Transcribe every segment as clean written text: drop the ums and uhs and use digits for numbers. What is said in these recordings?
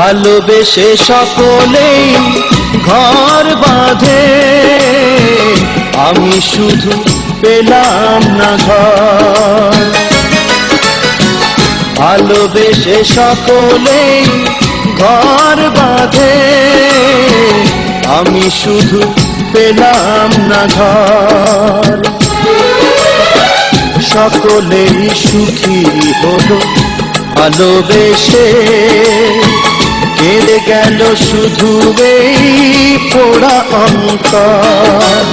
ভালোবেসে সকলেই ঘর বাঁধে, আমি শুধু পেলাম না ঘর। ভালোবেসে সকলেই ঘর বাঁধে, আমি শুধু পেলাম না ঘর। সকলেই সুখী হলো ভালোবেসে, কেঁদে গেল শুধু এই পোড়া অন্তর।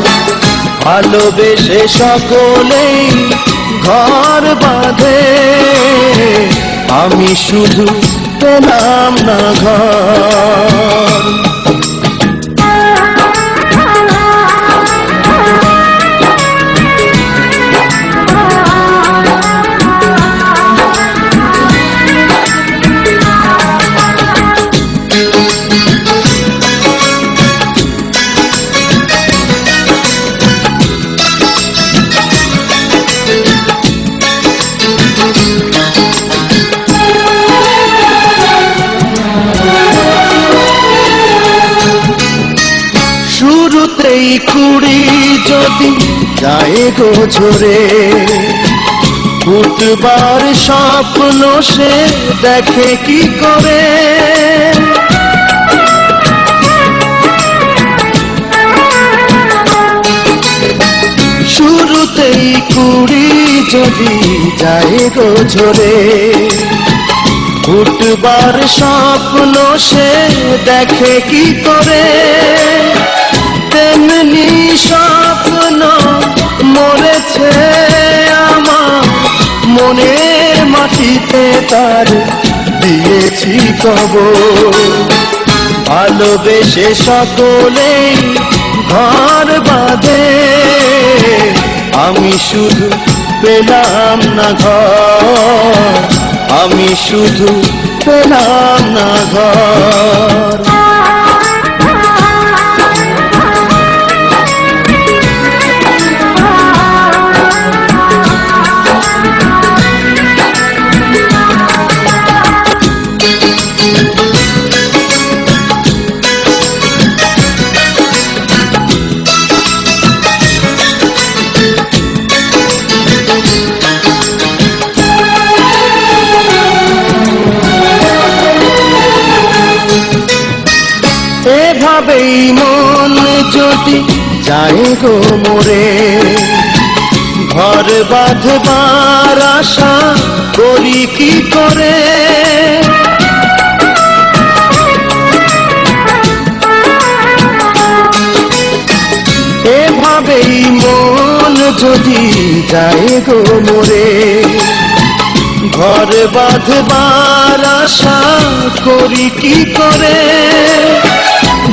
ভালোবেসে সকলেই ঘর বাঁধে, আমি শুধু পেলাম না ঘর। শুরুতেই কুড়ি যদি যায় গো ঝরে, ফুটবার স্বপ্ন সে দেখে কি করে। শুরুতেই কুড়ি যদি যায় গো ঝরে, ফুটবার স্বপ্ন সে দেখে কি করে। তেমনি স্বপ্ন মরেছে আমার মনের মাটিতে, তার দিয়েছি কবর। ভালোবেসে সকলেই ঘর বাঁধে, আমি শুধু পেলাম না ঘর, আমি শুধু পেলাম না ঘর। এভাবেই মন যদি যায় গো মোরে, ঘর বাঁধবার আশা করি কি করে। এভাবেই মন যদি যায় গো মোরে, ঘর বাঁধবার আশা করি কি করে।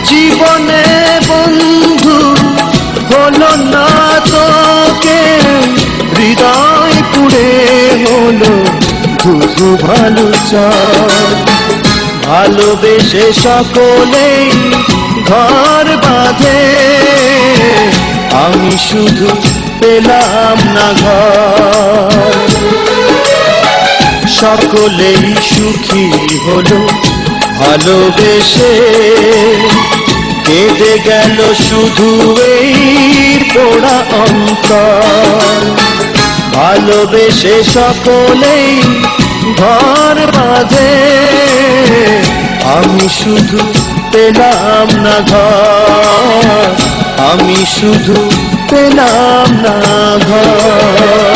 জীবনে বন্ধু হলো না তোকে, হৃদয় পুড়ে হলো শুধু ভালো চাই। ভালোবেসে সকলেই ঘর বাঁধে, আমি শুধু পেলাম না ঘর। সকলেই সুখী হলো ভালোবেসে, কেঁদে গেল শুধু এই পোড়া অন্তর। ভালোবেসে সকলেই ঘর বাঁধে, আমি শুধু পেলাম না ঘর, আমি শুধু পেলাম না ঘর।